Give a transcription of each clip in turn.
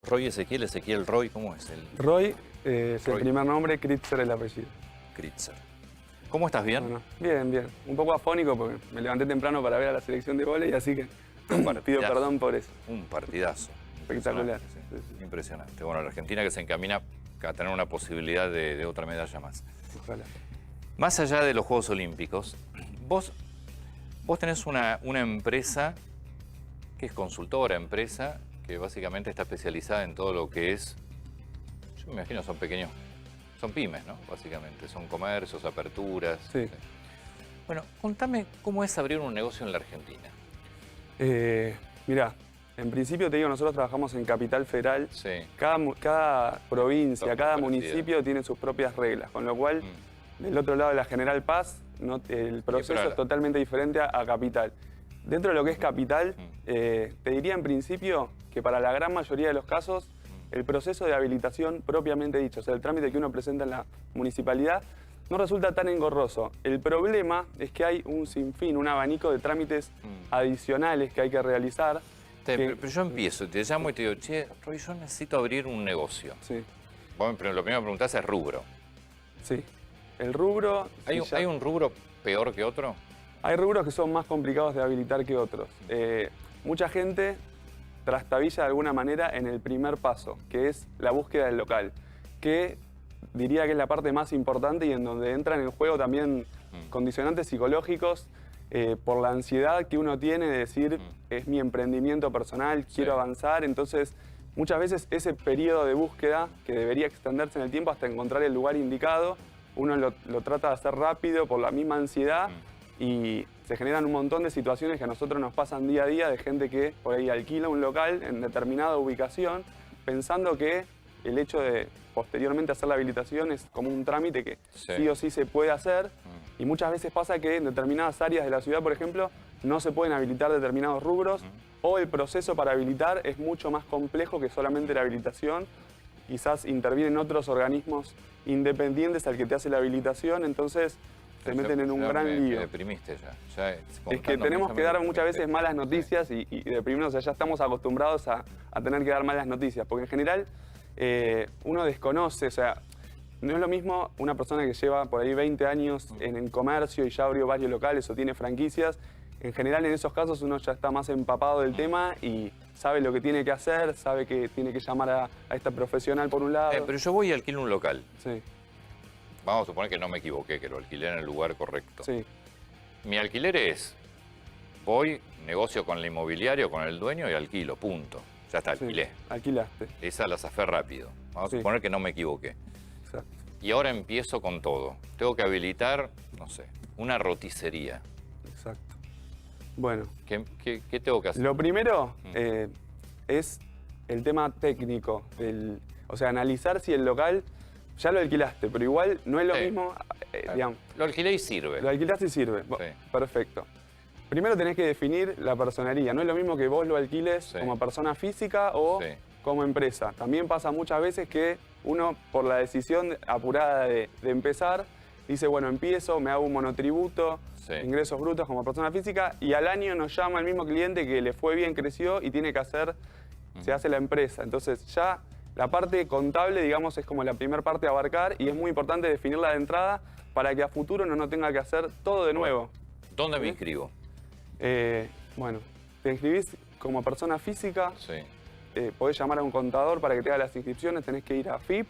Roy Ezequiel, Ezequiel Roy, ¿cómo es el Roy es Roy. el primer nombre, Kritzer el apellido. Kritzer? ¿Cómo estás? ¿Bien? Bueno, bien, bien. Un poco afónico porque me levanté temprano para ver a la selección de vóley, así que pido perdón por eso. Un partidazo. Espectacular. Impresionante, sí. Impresionante. Bueno, la Argentina que se encamina a tener una posibilidad de otra medalla más. Ojalá. Más allá de los Juegos Olímpicos, vos tenés una empresa que es consultora, empresa que básicamente está especializada en todo lo que es, yo me imagino son pequeños, son pymes, ¿no? Básicamente, son comercios, aperturas. Sí. Bueno, contame cómo es abrir un negocio en la Argentina. Mirá, en principio te digo, nosotros trabajamos en Capital Federal. Sí. Cada provincia, Está cada parecida. municipio tiene sus propias reglas, con lo cual del otro lado de la General Paz el proceso es totalmente diferente a Capital. Dentro de lo que es Capital, te diría en principio que para la gran mayoría de los casos, el proceso de habilitación propiamente dicho, o sea, el trámite que uno presenta en la municipalidad, no resulta tan engorroso. El problema es que hay un sinfín, un abanico de trámites adicionales que hay que realizar. Pero yo empiezo, te llamo y te digo, che, Roy, yo necesito abrir un negocio. Sí, Vos lo primero que preguntás es rubro. sí. El rubro... ¿Hay un rubro peor que otro? Hay rubros que son más complicados de habilitar que otros. Mucha gente trastabilla de alguna manera en el primer paso, que es la búsqueda del local, que diría que es la parte más importante y en donde entran en juego también condicionantes psicológicos por la ansiedad que uno tiene de decir, es mi emprendimiento personal, quiero avanzar. Entonces, muchas veces ese periodo de búsqueda, que debería extenderse en el tiempo hasta encontrar el lugar indicado, uno lo trata de hacer rápido por la misma ansiedad y se generan un montón de situaciones que a nosotros nos pasan día a día de gente que por ahí alquila un local en determinada ubicación pensando que el hecho de posteriormente hacer la habilitación es como un trámite que sí o sí se puede hacer y muchas veces pasa que en determinadas áreas de la ciudad, por ejemplo, no se pueden habilitar determinados rubros o el proceso para habilitar es mucho más complejo que solamente la habilitación. Quizás intervienen otros organismos independientes al que te hace la habilitación, entonces te meten en un gran lío. Me deprimiste ya. Es que tenemos que dar muchas veces malas noticias y deprimirnos, o sea, ya estamos acostumbrados a tener que dar malas noticias, porque en general uno desconoce, o sea, no es lo mismo una persona que lleva por ahí 20 años en comercio y ya abrió varios locales o tiene franquicias. En general, en esos casos uno ya está más empapado del tema y sabe lo que tiene que hacer, sabe que tiene que llamar a esta profesional por un lado. Pero yo voy y alquilo un local. Sí. Vamos a suponer que no me equivoqué, que lo alquilé en el lugar correcto. Sí. Mi alquiler es, voy, negocio con el inmobiliario, con el dueño y alquilo, punto. Ya está, alquilé. Sí, alquilaste. Esa la zafé rápido. Vamos a suponer que no me equivoqué. Exacto. Y ahora empiezo con todo. Tengo que habilitar, no sé, una roticería. Exacto. Bueno. ¿Qué tengo que hacer? Lo primero es el tema técnico. O sea, analizar si el local ya lo alquilaste, pero igual no es lo mismo, digamos. Lo alquilé y sirve. Lo alquilaste y sirve. Perfecto. Primero tenés que definir la personería. No es lo mismo que vos lo alquiles como persona física o como empresa. También pasa muchas veces que uno, por la decisión apurada de empezar, dice, bueno, empiezo, me hago un monotributo, ingresos brutos como persona física, y al año nos llama el mismo cliente que le fue bien, creció y tiene que hacer, se hace la empresa. Entonces ya la parte contable, digamos, es como la primera parte a abarcar y es muy importante definirla de entrada para que a futuro no tenga que hacer todo de nuevo. ¿Dónde me inscribo? Bueno, te inscribís como persona física, podés llamar a un contador para que te haga las inscripciones, tenés que ir a FIP.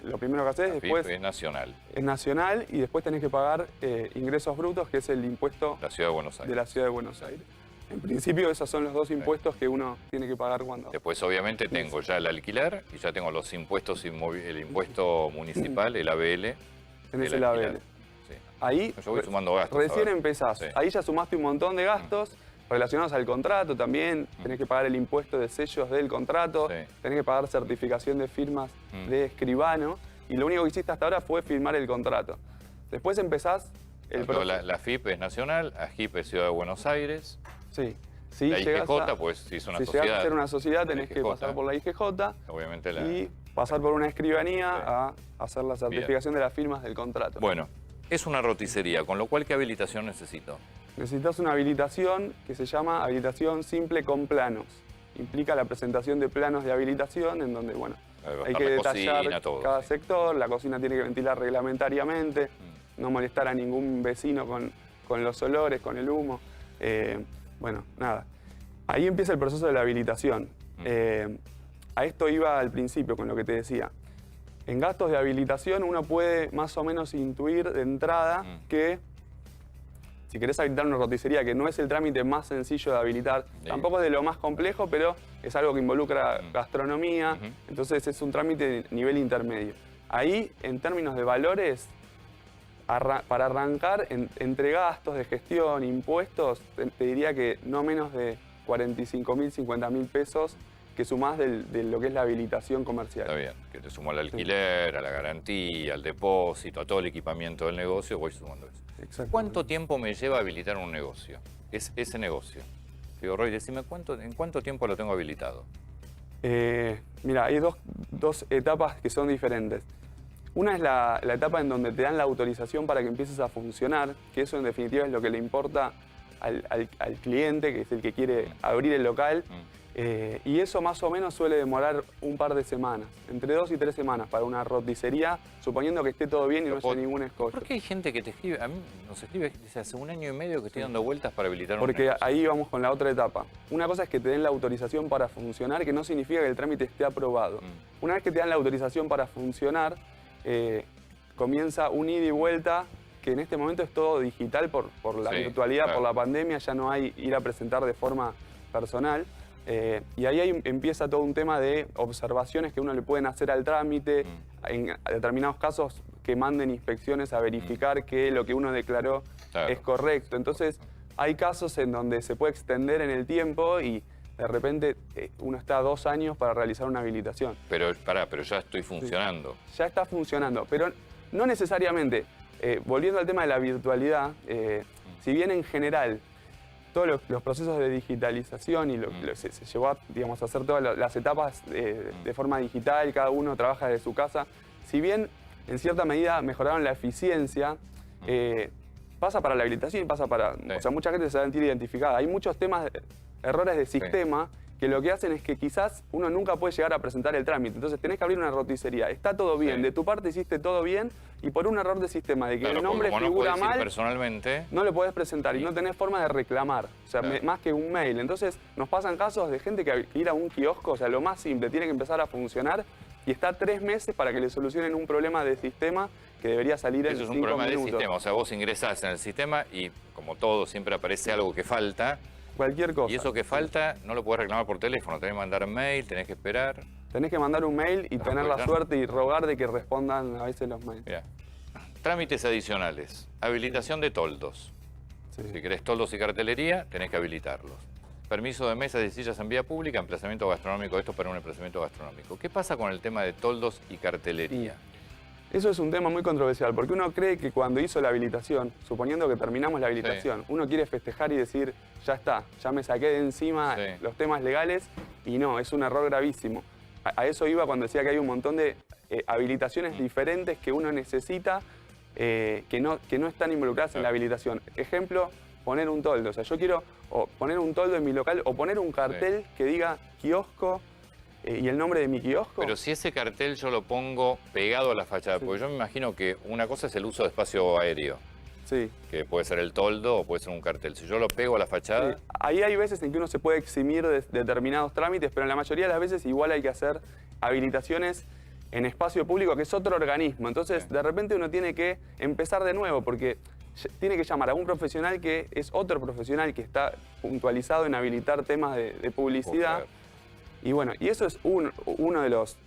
Lo primero que haces después es nacional. Es nacional y después tenés que pagar ingresos brutos, que es el impuesto la Ciudad de Buenos Aires. De la Ciudad de Buenos Aires. En principio esos son los dos impuestos que uno tiene que pagar cuando... Después obviamente tengo ya el alquiler y ya tengo los impuestos, el impuesto municipal, el ABL. Tenés el ABL. Ahí yo voy sumando gastos. Recién empezás. Ahí ya sumaste un montón de gastos relacionados al contrato también. Tenés que pagar el impuesto de sellos del contrato. Tenés que pagar certificación de firmas de escribano. Y lo único que hiciste hasta ahora fue firmar el contrato. Después empezás el proceso. La FIP es nacional, AGIP es Ciudad de Buenos Aires. Sí. Si la IGJ, pues si es una sociedad. Si llegas a ser una sociedad tenés que pasar por la IGJ. Obviamente y pasar por una escribanía a hacer la certificación de las firmas del contrato. Bueno, es una roticería, con lo cual, ¿qué habilitación necesito? Necesitas una habilitación que se llama habilitación simple con planos. implica la presentación de planos de habilitación en donde, bueno, hay que detallar cocina, todo, cada sí. sector, la cocina tiene que ventilar reglamentariamente, no molestar a ningún vecino con los olores, con el humo. Bueno, nada. Ahí empieza el proceso de la habilitación. A esto iba al principio con lo que te decía. En gastos de habilitación uno puede más o menos intuir de entrada que si querés habilitar una roticería, que no es el trámite más sencillo de habilitar, tampoco es de lo más complejo, pero es algo que involucra gastronomía, entonces es un trámite de nivel intermedio. Ahí, en términos de valores, para arrancar, entre gastos de gestión, impuestos, te diría que no menos de 45.000, 50.000 pesos que sumás de lo que es la habilitación comercial. Está bien, que te sumo al alquiler, a la garantía, al depósito, a todo el equipamiento del negocio, voy sumando eso. Exacto. ¿Cuánto tiempo me lleva habilitar un negocio? Es ese negocio. Digo, Roy, decime, ¿en cuánto tiempo lo tengo habilitado? Mira, hay dos etapas que son diferentes. Una es la etapa en donde te dan la autorización para que empieces a funcionar, que eso en definitiva es lo que le importa al cliente, que es el que quiere abrir el local. Y eso más o menos suele demorar un par de semanas, entre 2 y 3 semanas para una roticería, suponiendo que esté todo bien y no haya ningún escollo. ¿Por qué hay gente que te escribe? A mí nos escribe, dice, hace 1 año y medio que estoy dando vueltas para habilitar un Porque negocio. ahí vamos con la otra etapa. Una cosa es que te den la autorización para funcionar, que no significa que el trámite esté aprobado. Una vez que te dan la autorización para funcionar, comienza un ida y vuelta, que en este momento es todo digital por la virtualidad, claro. por la pandemia, ya no hay ir a presentar de forma personal. Y ahí empieza todo un tema de observaciones que uno le pueden hacer al trámite, en determinados casos que manden inspecciones a verificar que lo que uno declaró es correcto. Entonces hay casos en donde se puede extender en el tiempo y de repente uno está 2 años para realizar una habilitación. Pero pero ya estoy funcionando. Sí, ya está funcionando, pero no necesariamente. Volviendo al tema de la virtualidad, si bien en general todos los procesos de digitalización y se llevó a, digamos, a hacer todas las etapas de forma digital, cada uno trabaja desde su casa. Si bien en cierta medida mejoraron la eficiencia, pasa para la habilitación y pasa para... O sea, mucha gente se va a sentir identificada. Hay muchos temas, errores de sistema, que lo que hacen es que quizás uno nunca puede llegar a presentar el trámite. Entonces tenés que abrir una roticería. Está todo bien, de tu parte hiciste todo bien y por un error de sistema, de que el nombre figura mal, personalmente, no lo podés presentar y no tenés forma de reclamar. O sea, más que un mail. Entonces nos pasan casos de gente que ir a un kiosco, o sea, lo más simple, tiene que empezar a funcionar y está 3 meses para que le solucionen un problema de sistema que debería salir en 5 minutos. eso es un problema de sistema. O sea, vos ingresás en el sistema y, como todo, siempre aparece algo que falta. Cualquier cosa. Y eso que falta no lo podés reclamar por teléfono, tenés que mandar mail, tenés que esperar. Tenés que mandar un mail y tener la suerte y rogar de que respondan a veces los mails. Mirá. Trámites adicionales. Habilitación de toldos. Sí. Si querés toldos y cartelería, tenés que habilitarlos. Permiso de mesas y sillas en vía pública, emplazamiento gastronómico. Esto para un emplazamiento gastronómico. ¿Qué pasa con el tema de toldos y cartelería? Eso es un tema muy controversial, porque uno cree que cuando hizo la habilitación, suponiendo que terminamos la habilitación, uno quiere festejar y decir, ya está, ya me saqué de encima los temas legales, y no, es un error gravísimo. A eso iba cuando decía que hay un montón de habilitaciones diferentes que uno necesita, que no están involucradas en la habilitación. Ejemplo, poner un toldo. O sea, yo quiero poner un toldo en mi local o poner un cartel que diga kiosco, y el nombre de mi kiosco. Pero si ese cartel yo lo pongo pegado a la fachada, porque yo me imagino que una cosa es el uso de espacio aéreo, que puede ser el toldo o puede ser un cartel. Si yo lo pego a la fachada... Ahí hay veces en que uno se puede eximir de determinados trámites, pero en la mayoría de las veces igual hay que hacer habilitaciones en espacio público, que es otro organismo. Entonces, de repente uno tiene que empezar de nuevo, porque tiene que llamar a un profesional que es otro profesional que está puntualizado en habilitar temas de publicidad. Y bueno, y eso es uno de los...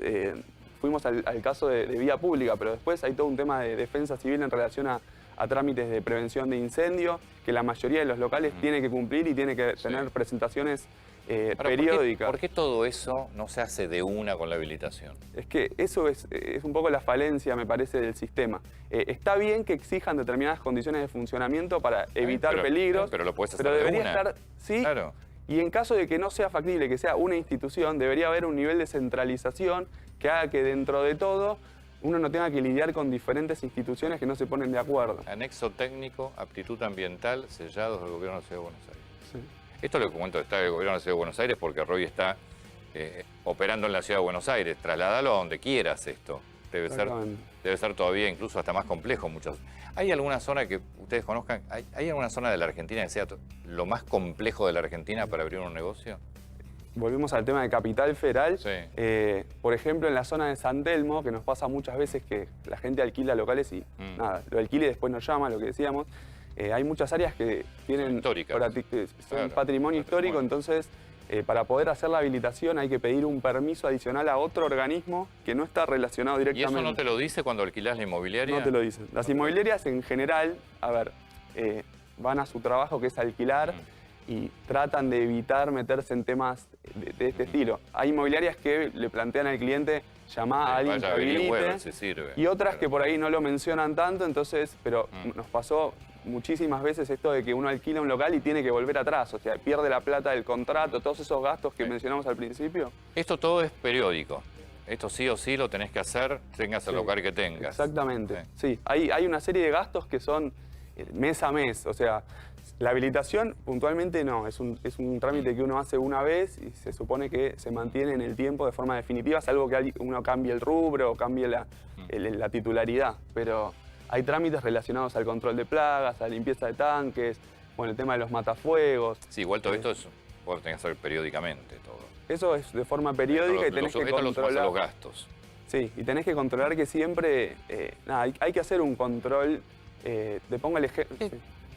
fuimos al caso de vía pública, pero después hay todo un tema de defensa civil en relación a trámites de prevención de incendio, que la mayoría de los locales tiene que cumplir y tiene que tener presentaciones periódicas. ¿Por qué todo eso no se hace de una con la habilitación? Es que eso es un poco la falencia, me parece, del sistema. Está bien que exijan determinadas condiciones de funcionamiento para evitar peligros, pero lo puedes hacer pero de debería una. estar... Sí, claro. Y en caso de que no sea factible que sea una institución, debería haber un nivel de centralización que haga que dentro de todo uno no tenga que lidiar con diferentes instituciones que no se ponen de acuerdo. Anexo técnico, aptitud ambiental, sellados del Gobierno de la Ciudad de Buenos Aires. Esto lo comento, está el gobierno de la Ciudad de Buenos Aires porque Roy está operando en la Ciudad de Buenos Aires. Trasladalo a donde quieras esto. Debe ser todavía incluso hasta más complejo. ¿Hay alguna zona que ustedes conozcan? ¿Hay alguna zona de la Argentina que sea lo más complejo de la Argentina para abrir un negocio? Volvemos al tema de Capital Federal. Sí. Por ejemplo, en la zona de San Telmo, que nos pasa muchas veces que la gente alquila locales y nada, lo alquila y después nos llama, lo que decíamos. Hay muchas áreas que tienen históricas. Son patrimonio histórico, entonces para poder hacer la habilitación hay que pedir un permiso adicional a otro organismo que no está relacionado directamente. ¿Y eso no te lo dice cuando alquilás la inmobiliaria? No te lo dicen. Las inmobiliarias en general, a ver, van a su trabajo que es alquilar y tratan de evitar meterse en temas de este estilo. Hay inmobiliarias que le plantean al cliente llamar a alguien que habilite y otras que por ahí no lo mencionan tanto, entonces, pero nos pasó muchísimas veces esto de que uno alquila un local y tiene que volver atrás, o sea, pierde la plata del contrato, todos esos gastos que mencionamos al principio. Esto todo es periódico. Esto sí o sí lo tenés que hacer, tengas el local que tengas. Exactamente, sí. Hay una serie de gastos que son mes a mes, o sea, la habilitación puntualmente no, es un trámite que uno hace una vez y se supone que se mantiene en el tiempo de forma definitiva, salvo que uno cambie el rubro o cambie la titularidad, pero hay trámites relacionados al control de plagas, a la limpieza de tanques, bueno, el tema de los matafuegos. Sí, igual todo esto vos lo tenés que hacer periódicamente todo. Eso es de forma periódica y tenés que controlar los gastos. Sí, y tenés que controlar que siempre, hay que hacer un control, te pongo el ejemplo.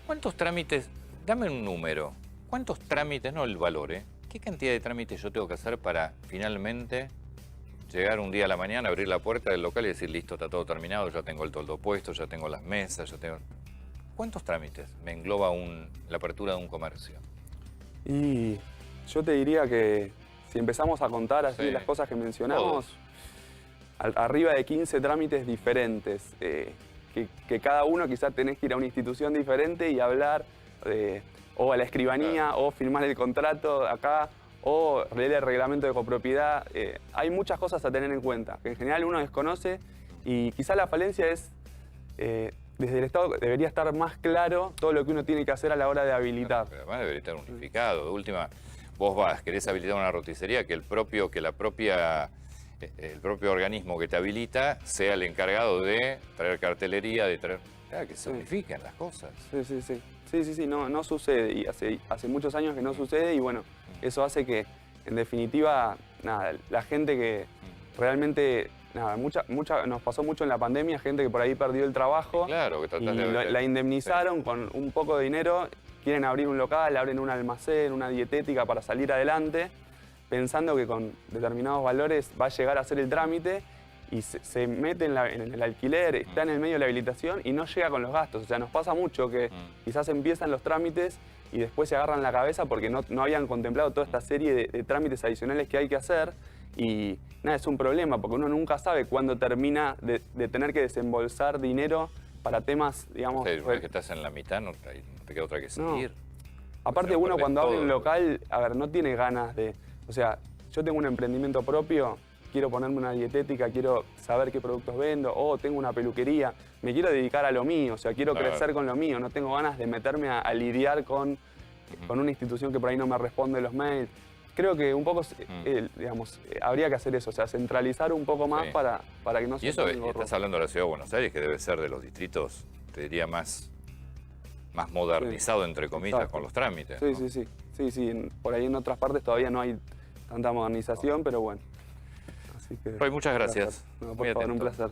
¿Cuántos trámites, dame un número, cuántos trámites, no el valor, qué cantidad de trámites yo tengo que hacer para finalmente llegar un día a la mañana, abrir la puerta del local y decir, listo, está todo terminado, ya tengo el toldo puesto, ya tengo las mesas, ya tengo... ¿Cuántos trámites me engloba la apertura de un comercio? Y yo te diría que si empezamos a contar así las cosas que mencionamos, arriba de 15 trámites diferentes, que cada uno quizás tenés que ir a una institución diferente y hablar, o a la escribanía, o firmar el contrato acá, o leer el reglamento de copropiedad. Hay muchas cosas a tener en cuenta, que en general uno desconoce y quizá la falencia es, desde el Estado debería estar más claro todo lo que uno tiene que hacer a la hora de habilitar. Pero además debería estar unificado. De última, vos querés habilitar una roticería, que el propio organismo que te habilita sea el encargado de traer cartelería, de traer... Claro, que se unifiquen las cosas. Sí, no sucede y hace muchos años que no sucede y bueno, eso hace que, en definitiva, nada, la gente que realmente, nada, nos pasó mucho en la pandemia, gente que por ahí perdió el trabajo y la indemnizaron con un poco de dinero, quieren abrir un local, abren un almacén, una dietética para salir adelante, pensando que con determinados valores va a llegar a hacer el trámite y se mete en el alquiler, está en el medio de la habilitación y no llega con los gastos. O sea, nos pasa mucho que quizás empiezan los trámites y después se agarran la cabeza porque no habían contemplado toda esta serie de trámites adicionales que hay que hacer y nada, es un problema porque uno nunca sabe cuándo termina de tener que desembolsar dinero para temas, digamos... Una vez que estás en la mitad no te queda otra que seguir. No. Aparte uno cuando abre un local, a ver, no tiene ganas de... O sea, yo tengo un emprendimiento propio, quiero ponerme una dietética, quiero saber qué productos vendo, o tengo una peluquería, me quiero dedicar a lo mío, o sea, quiero crecer con lo mío, no tengo ganas de meterme a lidiar con una institución que por ahí no me responde los mails. Creo que un poco, digamos, habría que hacer eso, o sea, centralizar un poco más para que no se... Y eso, estás hablando de la Ciudad de Buenos Aires, que debe ser de los distritos, te diría, más modernizado, entre comillas, con los trámites. Sí, por ahí en otras partes todavía no hay tanta modernización, pero bueno. Así que, Roy, muchas gracias. No, por favor, un placer.